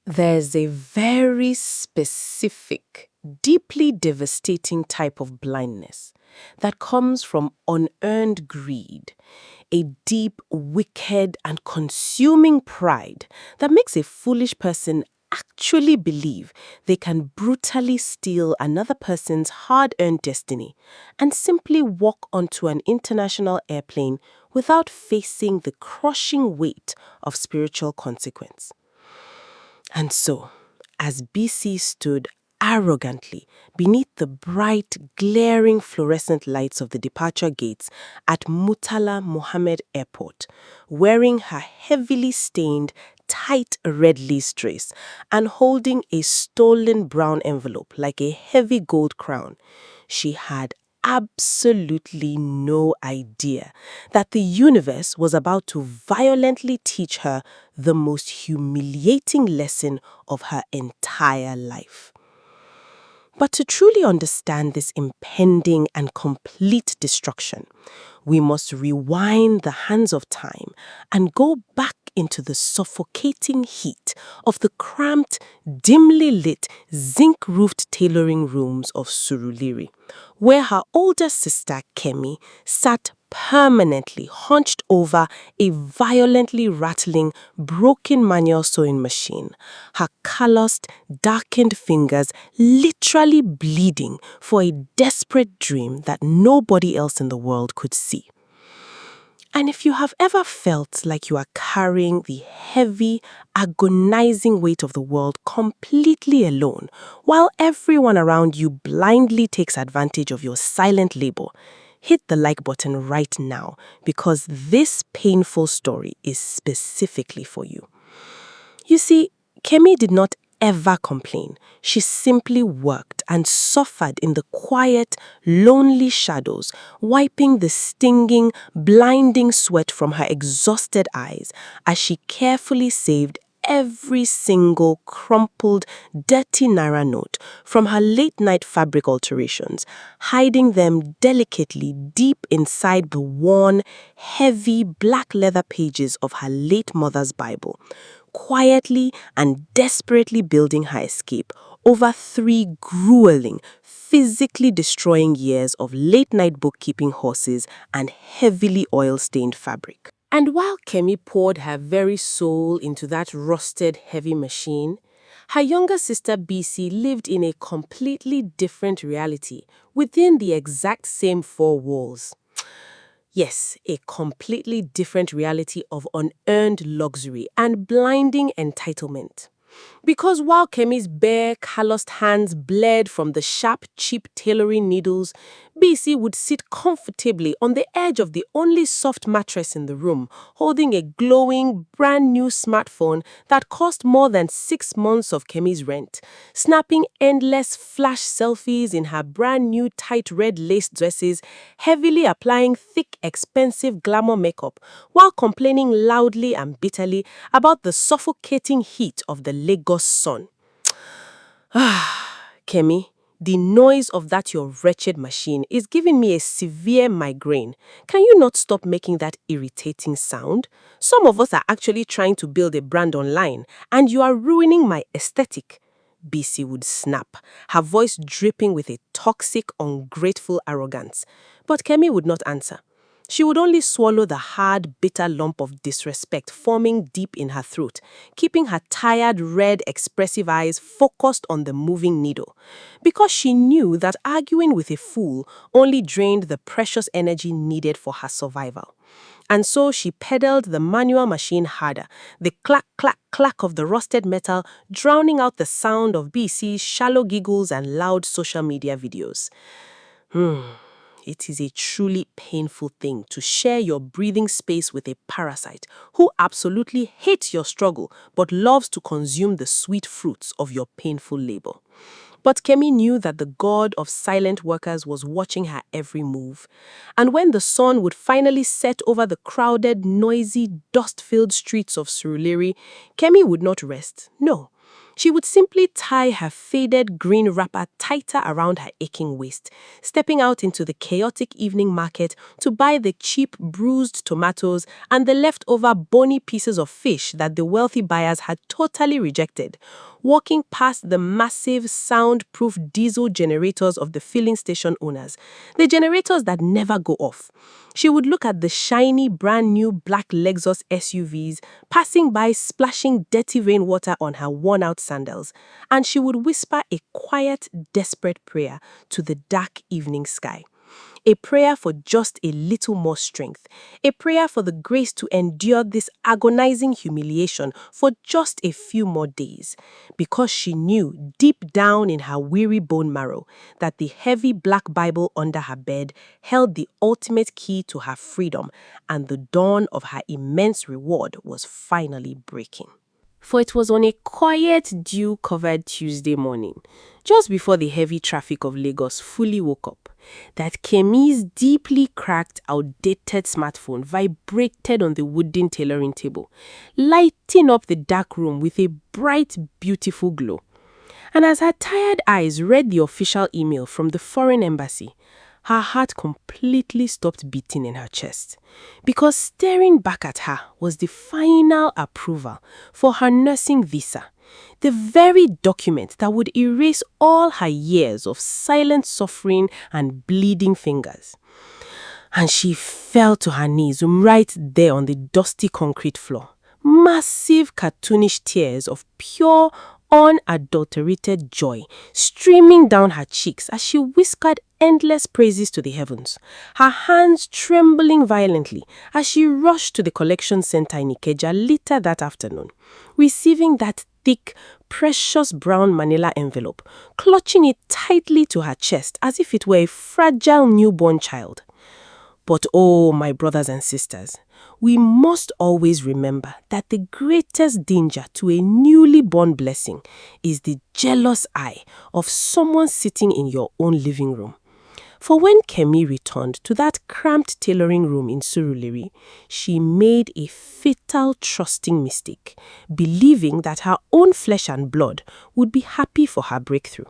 There's a very specific, deeply devastating type of blindness that comes from unearned greed, a deep, wicked, and consuming pride that makes a foolish person actually believe they can brutally steal another person's hard-earned destiny and simply walk onto an international airplane without facing the crushing weight of spiritual consequence. And so, as Bisi stood arrogantly beneath the bright, glaring fluorescent lights of the departure gates at Murtala Muhammed Airport, wearing her heavily stained, tight red lace dress and holding a stolen brown envelope like a heavy gold crown, she had absolutely no idea that the universe was about to violently teach her the most humiliating lesson of her entire life. But to truly understand this impending and complete destruction, we must rewind the hands of time and go back into the suffocating heat of the cramped, dimly lit, zinc-roofed tailoring rooms of Surulere, where her older sister Kemi sat permanently hunched over a violently rattling, broken manual sewing machine, her calloused, darkened fingers literally bleeding for a desperate dream that nobody else in the world could see. And if you have ever felt like you are carrying the heavy, agonizing weight of the world completely alone, while everyone around you blindly takes advantage of your silent labor, hit the like button right now because this painful story is specifically for you. You see, Kemi did not ever complain. She simply worked and suffered in the quiet, lonely shadows, wiping the stinging, blinding sweat from her exhausted eyes as she carefully saved every single crumpled, dirty Naira note from her late-night fabric alterations, hiding them delicately deep inside the worn, heavy black leather pages of her late mother's Bible, quietly and desperately building her escape over 3 grueling, physically destroying years of late-night bookkeeping horses and heavily oil-stained fabric. And while Kemi poured her very soul into that rusted, heavy machine, her younger sister Bisi lived in a completely different reality within the exact same 4 walls. Yes, a completely different reality of unearned luxury and blinding entitlement. Because while Kemi's bare, calloused hands bled from the sharp, cheap tailoring needles, Bisi would sit comfortably on the edge of the only soft mattress in the room, holding a glowing, brand-new smartphone that cost more than 6 months of Kemi's rent, snapping endless flash selfies in her brand-new tight red lace dresses, heavily applying thick, expensive glamour makeup, while complaining loudly and bitterly about the suffocating heat of the Lagos sun. Kemi, the noise of that your wretched machine is giving me a severe migraine. Can you not stop making that irritating sound? Some of us are actually trying to build a brand online, and you are ruining my aesthetic. Bisi would snap, her voice dripping with a toxic, ungrateful arrogance. But Kemi would not answer. She would only swallow the hard, bitter lump of disrespect forming deep in her throat, keeping her tired, red, expressive eyes focused on the moving needle. Because she knew that arguing with a fool only drained the precious energy needed for her survival. And so she pedaled the manual machine harder, the clack, clack, clack of the rusted metal drowning out the sound of BC's shallow giggles and loud social media videos. It is a truly painful thing to share your breathing space with a parasite who absolutely hates your struggle but loves to consume the sweet fruits of your painful labor. But Kemi knew that the god of silent workers was watching her every move. And when the sun would finally set over the crowded, noisy, dust-filled streets of Surulere, Kemi would not rest. No. She would simply tie her faded green wrapper tighter around her aching waist, stepping out into the chaotic evening market to buy the cheap bruised tomatoes and the leftover bony pieces of fish that the wealthy buyers had totally rejected, walking past the massive soundproof diesel generators of the filling station owners, the generators that never go off. She would look at the shiny, brand new black Lexus SUVs passing by, splashing dirty rainwater on her worn-out sandals, and she would whisper a quiet, desperate prayer to the dark evening sky. A prayer for just a little more strength. A prayer for the grace to endure this agonizing humiliation for just a few more days. Because she knew deep down in her weary bone marrow that the heavy black Bible under her bed held the ultimate key to her freedom, and the dawn of her immense reward was finally breaking. For it was on a quiet, dew-covered Tuesday morning, just before the heavy traffic of Lagos fully woke up, that Kemi's deeply cracked, outdated smartphone vibrated on the wooden tailoring table, lighting up the dark room with a bright, beautiful glow. And as her tired eyes read the official email from the foreign embassy, her heart completely stopped beating in her chest, because staring back at her was the final approval for her nursing visa, the very document that would erase all her years of silent suffering and bleeding fingers. And she fell to her knees right there on the dusty concrete floor, massive cartoonish tears of pure, unadulterated joy streaming down her cheeks as she whispered endless praises to the heavens, her hands trembling violently as she rushed to the collection center in Ikeja later that afternoon, receiving that thick, precious brown manila envelope, clutching it tightly to her chest as if it were a fragile newborn child. But oh, my brothers and sisters, we must always remember that the greatest danger to a newly born blessing is the jealous eye of someone sitting in your own living room. For when Kemi returned to that cramped tailoring room in Surulere, she made a fatal trusting mistake, believing that her own flesh and blood would be happy for her breakthrough.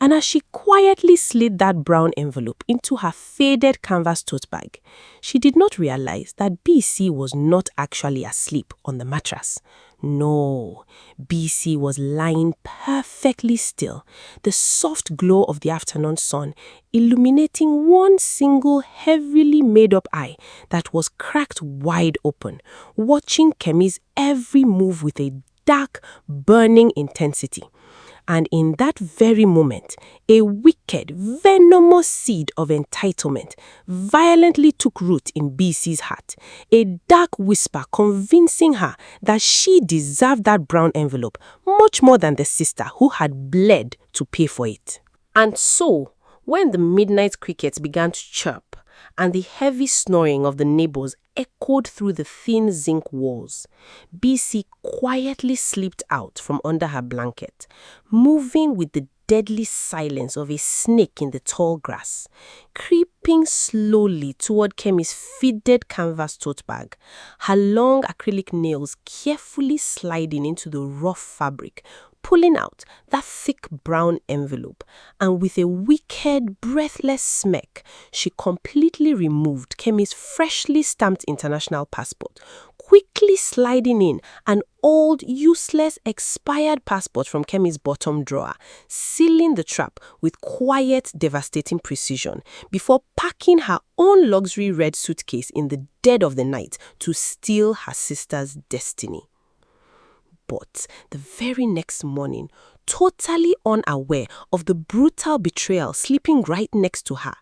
And as she quietly slid that brown envelope into her faded canvas tote bag, she did not realize that Bisi was not actually asleep on the mattress. No, Bisi was lying perfectly still, the soft glow of the afternoon sun illuminating one single heavily made-up eye that was cracked wide open, watching Kemi's every move with a dark, burning intensity. And in that very moment, a wicked, venomous seed of entitlement violently took root in Bisi's heart, a dark whisper convincing her that she deserved that brown envelope much more than the sister who had bled to pay for it. And so, when the midnight crickets began to chirp and the heavy snoring of the neighbors echoed through the thin zinc walls, Bisi quietly slipped out from under her blanket, moving with the deadly silence of a snake in the tall grass, creeping slowly toward Kemi's faded canvas tote bag, her long acrylic nails carefully sliding into the rough fabric, pulling out that thick brown envelope, and with a wicked, breathless smirk, she completely removed Kemi's freshly stamped international passport, quickly sliding in an old, useless, expired passport from Kemi's bottom drawer, sealing the trap with quiet, devastating precision, before packing her own luxury red suitcase in the dead of the night to steal her sister's destiny. But the very next morning, totally unaware of the brutal betrayal sleeping right next to her,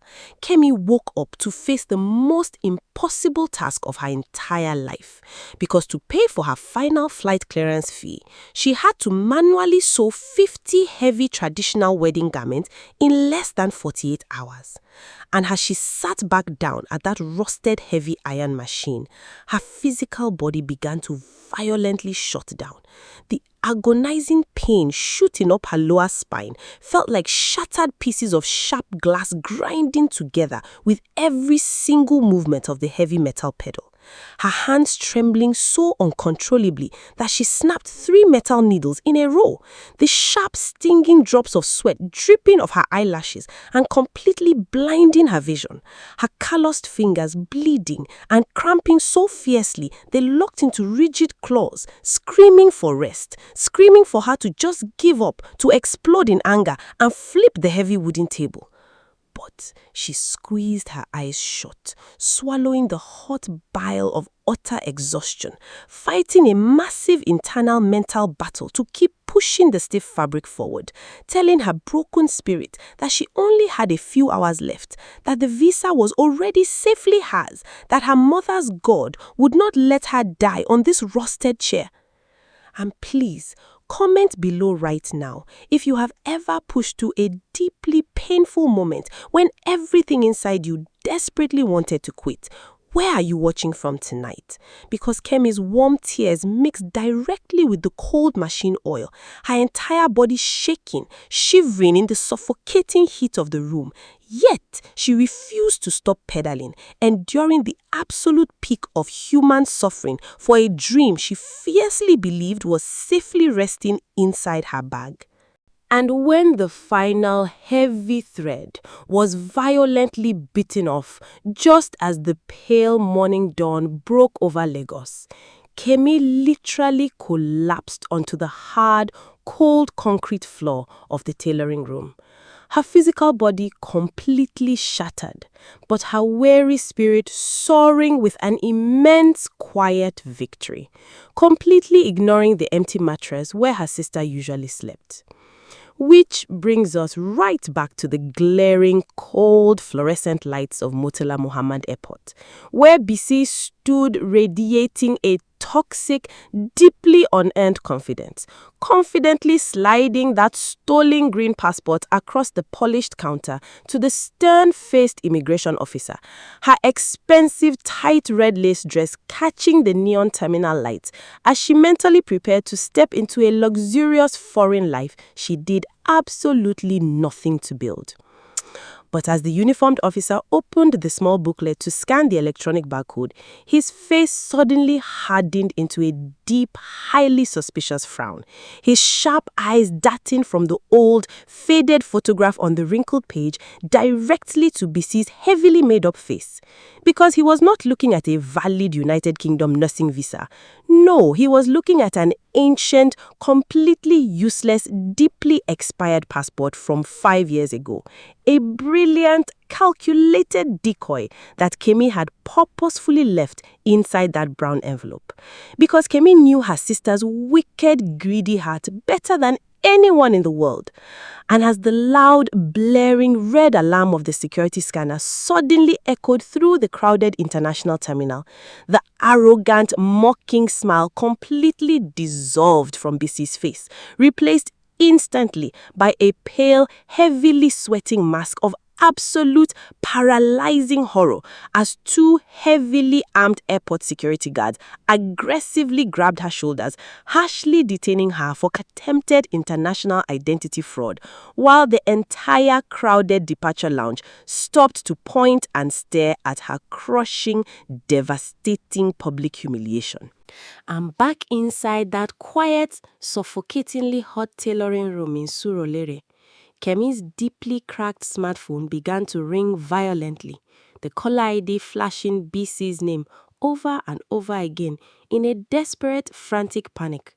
Kemi woke up to face the most impossible task of her entire life. Because to pay for her final flight clearance fee, she had to manually sew 50 heavy traditional wedding garments in less than 48 hours. And as she sat back down at that rusted heavy iron machine, her physical body began to violently shut down. The agonizing pain shooting up her lower spine felt like shattered pieces of sharp glass grinding together with every single movement of the heavy metal pedal. her hands trembling so uncontrollably that she snapped 3 metal needles in a row, the sharp stinging drops of sweat dripping off her eyelashes and completely blinding her vision, her calloused fingers bleeding and cramping so fiercely they locked into rigid claws, screaming for rest, screaming for her to just give up, to explode in anger and flip the heavy wooden table. But she squeezed her eyes shut, swallowing the hot bile of utter exhaustion, fighting a massive internal mental battle to keep pushing the stiff fabric forward, telling her broken spirit that she only had a few hours left, that the visa was already safely hers, that her mother's God would not let her die on this rusted chair. And please, comment below right now if you have ever pushed through a deeply painful moment when everything inside you desperately wanted to quit. Where are you watching from tonight? Because Kemi's warm tears mixed directly with the cold machine oil, her entire body shaking, shivering in the suffocating heat of the room. Yet, she refused to stop pedaling, enduring the absolute peak of human suffering for a dream she fiercely believed was safely resting inside her bag. And when the final heavy thread was violently bitten off, just as the pale morning dawn broke over Lagos, Kemi literally collapsed onto the hard, cold concrete floor of the tailoring room. Her physical body completely shattered, but her weary spirit soaring with an immense quiet victory, completely ignoring the empty mattress where her sister usually slept. Which brings us right back to the glaring, cold, fluorescent lights of Murtala Muhammed Airport, where Bisi stood radiating a toxic, deeply unearned confidence, confidently sliding that stolen green passport across the polished counter to the stern-faced immigration officer, her expensive tight red lace dress catching the neon terminal lights as she mentally prepared to step into a luxurious foreign life she did absolutely nothing to build. But as the uniformed officer opened the small booklet to scan the electronic barcode, his face suddenly hardened into a deep, highly suspicious frown, his sharp eyes darting from the old, faded photograph on the wrinkled page directly to Bisi's heavily made-up face. Because he was not looking at a valid United Kingdom nursing visa. No, he was looking at an ancient, completely useless, deeply expired passport from 5 years ago. A brilliant, calculated decoy that Kemi had purposefully left inside that brown envelope. Because Kemi knew her sister's wicked, greedy heart better than anyone in the world. And as the loud, blaring red alarm of the security scanner suddenly echoed through the crowded international terminal, the arrogant, mocking smile completely dissolved from Bisi's face, replaced instantly by a pale, heavily sweating mask of absolute paralyzing horror as 2 heavily armed airport security guards aggressively grabbed her shoulders, harshly detaining her for attempted international identity fraud, while the entire crowded departure lounge stopped to point and stare at her crushing, devastating public humiliation. I'm back inside that quiet, suffocatingly hot tailoring room in Surulere. Kemi's deeply cracked smartphone began to ring violently, the caller ID flashing Bisi's name over and over again in a desperate, frantic panic.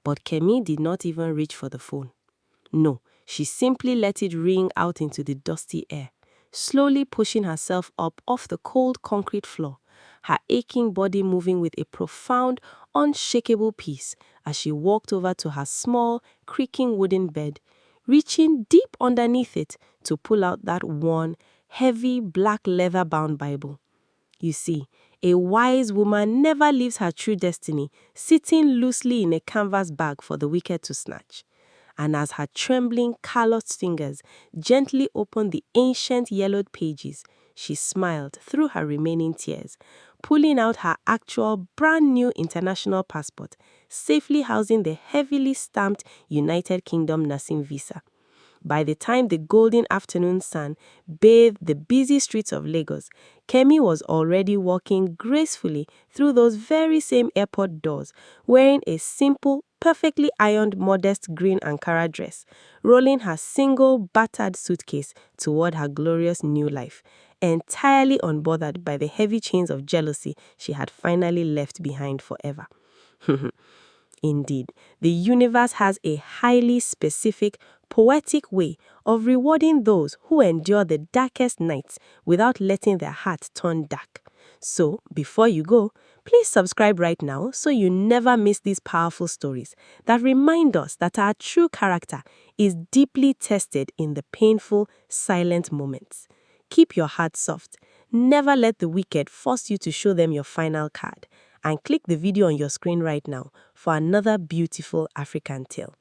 But Kemi did not even reach for the phone. No, she simply let it ring out into the dusty air, slowly pushing herself up off the cold concrete floor, her aching body moving with a profound, unshakable peace as she walked over to her small, creaking wooden bed, reaching deep underneath it to pull out that worn, heavy, black leather-bound Bible. You see, a wise woman never leaves her true destiny sitting loosely in a canvas bag for the wicked to snatch. And as her trembling, calloused fingers gently opened the ancient yellowed pages, she smiled through her remaining tears, pulling out her actual brand new international passport, safely housing the heavily stamped United Kingdom nursing visa. By the time the golden afternoon sun bathed the busy streets of Lagos, Kemi was already walking gracefully through those very same airport doors, wearing a simple, perfectly ironed modest green Ankara dress, rolling her single battered suitcase toward her glorious new life, entirely unbothered by the heavy chains of jealousy she had finally left behind forever. Indeed, the universe has a highly specific, poetic way of rewarding those who endure the darkest nights without letting their hearts turn dark. So, before you go, please subscribe right now so you never miss these powerful stories that remind us that our true character is deeply tested in the painful, silent moments. Keep your heart soft. Never let the wicked force you to show them your final card. And click the video on your screen right now for another beautiful African tale.